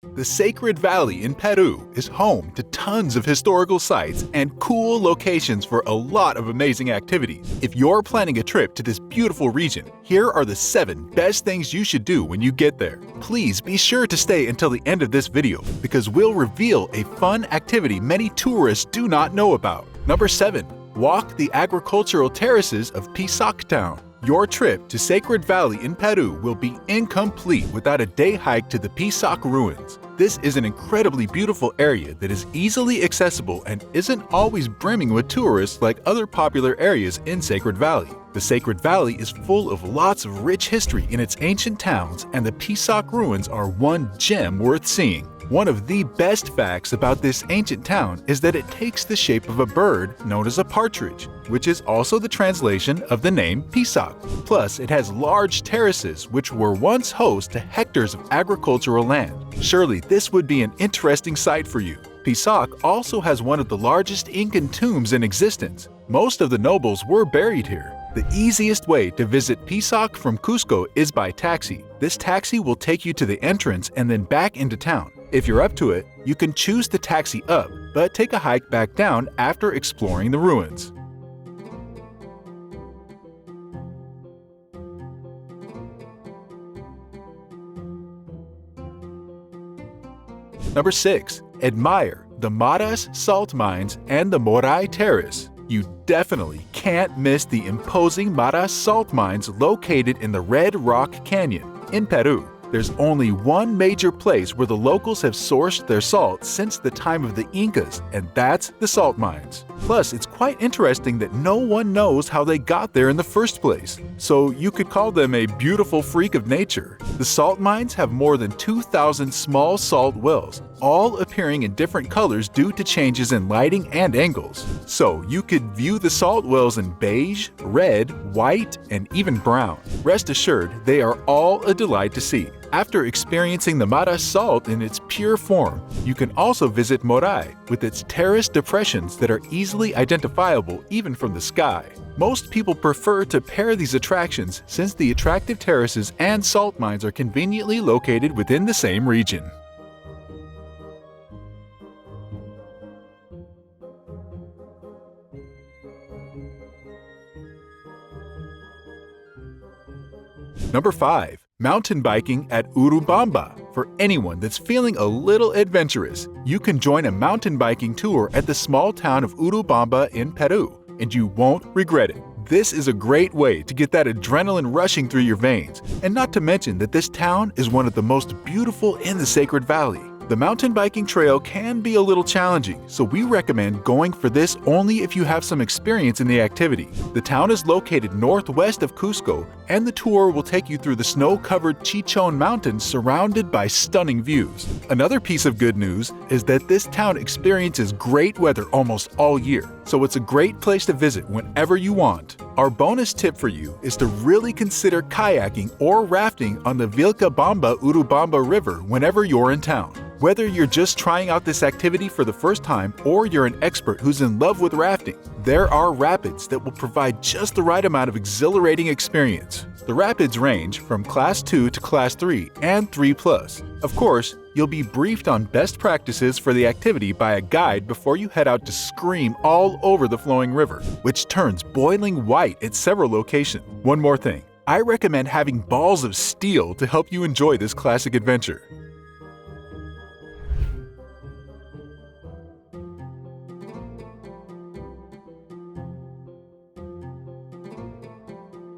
The Sacred Valley in Peru is home to tons of historical sites and cool locations for a lot of amazing activities. If you're planning a trip to this beautiful region, here are the 7 best things you should do when you get there. Please be sure to stay until the end of this video because we'll reveal a fun activity many tourists do not know about. Number 7. Walk the agricultural terraces of Pisak town. Your trip to Sacred Valley in Peru will be incomplete without a day hike to the Pisak ruins. This is an incredibly beautiful area that is easily accessible and isn't always brimming with tourists like other popular areas in Sacred Valley. The Sacred Valley is full of lots of rich history in its ancient towns, and the Pisak ruins are one gem worth seeing. One of the best facts about this ancient town is that it takes the shape of a bird known as a partridge, which is also the translation of the name Pisak. Plus, it has large terraces which were once host to hectares of agricultural land. Surely this would be an interesting sight for you. Pisak also has one of the largest Incan tombs in existence. Most of the nobles were buried here. The easiest way to visit Pisak from Cusco is by taxi. This taxi will take you to the entrance and then back into town. If you're up to it, you can choose to taxi up, but take a hike back down after exploring the ruins. Number 6. Admire the Maras salt mines and the Mori Terrace. You definitely can't miss the imposing Maras salt mines located in the Red Rock Canyon in Peru. There's only one major place where the locals have sourced their salt since the time of the Incas, and that's the salt mines. Plus, it's quite interesting that no one knows how they got there in the first place, so you could call them a beautiful freak of nature. The salt mines have more than 2,000 small salt wells, all appearing in different colors due to changes in lighting and angles. So you could view the salt wells in beige, red, white, and even brown. Rest assured, they are all a delight to see. After experiencing the Maras salt in its pure form, you can also visit Mori with its terrace depressions that are easily identifiable even from the sky. Most people prefer to pair these attractions since the attractive terraces and salt mines are conveniently located within the same region. Number 5. Mountain biking at Urubamba. For anyone that's feeling a little adventurous, you can join a mountain biking tour at the small town of Urubamba in Peru, and you won't regret it. This is a great way to get that adrenaline rushing through your veins, and not to mention that this town is one of the most beautiful in the Sacred Valley. The mountain biking trail can be a little challenging, so we recommend going for this only if you have some experience in the activity. The town is located northwest of Cusco, and the tour will take you through the snow-covered Chichon Mountains surrounded by stunning views. Another piece of good news is that this town experiences great weather almost all year, so it's a great place to visit whenever you want. Our bonus tip for you is to really consider kayaking or rafting on the Vilcabamba-Urubamba River whenever you're in town. Whether you're just trying out this activity for the first time or you're an expert who's in love with rafting, there are rapids that will provide just the right amount of exhilarating experience. The rapids range from Class 2 to Class 3 and 3+. Of course, you'll be briefed on best practices for the activity by a guide before you head out to scream all over the flowing river, which turns boiling white at several locations. One more thing, I recommend having balls of steel to help you enjoy this classic adventure.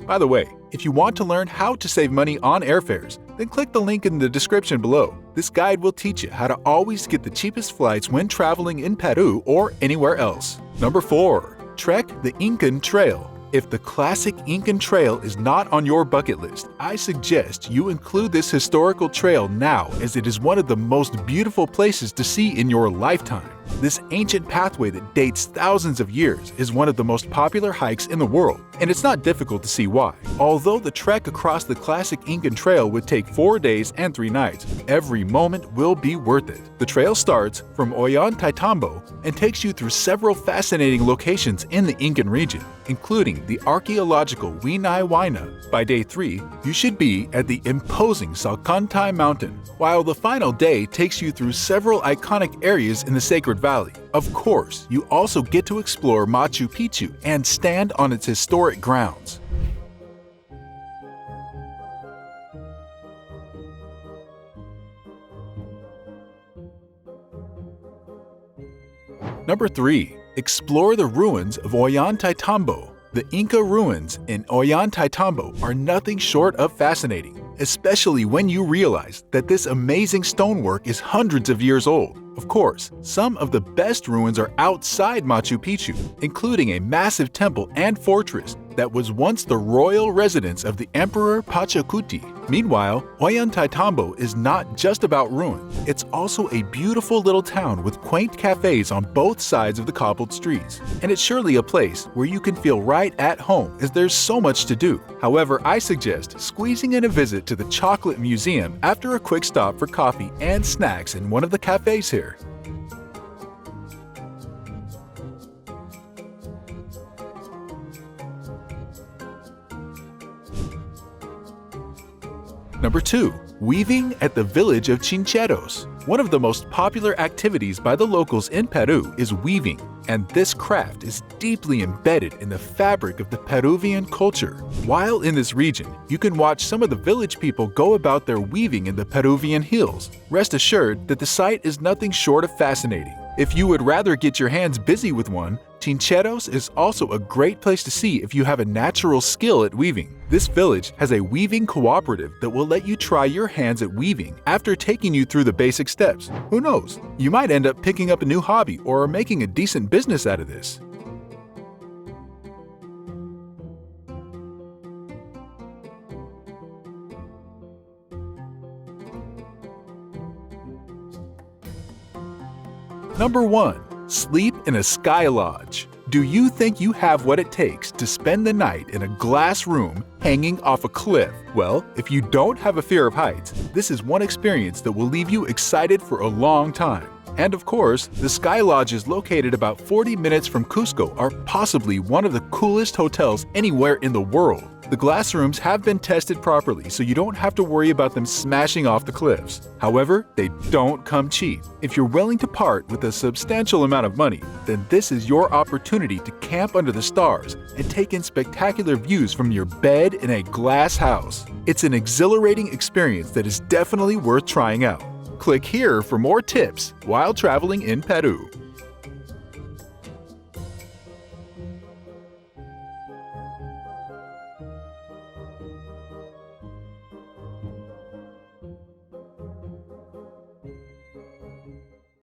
By the way, if you want to learn how to save money on airfares, then click the link in the description below. This guide will teach you how to always get the cheapest flights when traveling in Peru or anywhere else. Number 4. Trek the Incan Trail. If the classic Incan trail is not on your bucket list, I suggest you include this historical trail now, as it is one of the most beautiful places to see in your lifetime. This ancient pathway that dates thousands of years is one of the most popular hikes in the world, and it's not difficult to see why. Although the trek across the classic Incan trail would take 4 days and 3 nights, every moment will be worth it. The trail starts from Oyan and takes you through several fascinating locations in the Incan region, including the archaeological Huinay Huayna. By day 3, you should be at the imposing Salcantay Mountain, while the final day takes you through several iconic areas in the Sacred Valley. Of course, you also get to explore Machu Picchu and stand on its historic grounds. Number 3. Explore the ruins of Ollantaytambo. The Inca ruins in Ollantaytambo are nothing short of fascinating, especially when you realize that this amazing stonework is hundreds of years old. Of course, some of the best ruins are outside Machu Picchu, including a massive temple and fortress that was once the royal residence of the Emperor Pachacuti. Meanwhile, Ollantaytambo is not just about ruins. It's also a beautiful little town with quaint cafes on both sides of the cobbled streets. And it's surely a place where you can feel right at home as there's so much to do. However, I suggest squeezing in a visit to the Chocolate Museum after a quick stop for coffee and snacks in one of the cafes here. Number 2. Weaving at the village of Chincheros. One of the most popular activities by the locals in Peru is weaving, and this craft is deeply embedded in the fabric of the Peruvian culture. While in this region, you can watch some of the village people go about their weaving in the Peruvian hills. Rest assured that the sight is nothing short of fascinating. If you would rather get your hands busy with one, Chincheros is also a great place to see if you have a natural skill at weaving. This village has a weaving cooperative that will let you try your hands at weaving after taking you through the basic steps. Who knows? You might end up picking up a new hobby or making a decent business out of this. Number 1. Sleep in a sky lodge. Do you think you have what it takes to spend the night in a glass room hanging off a cliff? Well, if you don't have a fear of heights, this is one experience that will leave you excited for a long time. And of course, the Sky Lodges located about 40 minutes from Cusco are possibly one of the coolest hotels anywhere in the world. The glass rooms have been tested properly, so you don't have to worry about them smashing off the cliffs. However, they don't come cheap. If you're willing to part with a substantial amount of money, then this is your opportunity to camp under the stars and take in spectacular views from your bed in a glass house. It's an exhilarating experience that is definitely worth trying out. Click here for more tips while traveling in Peru.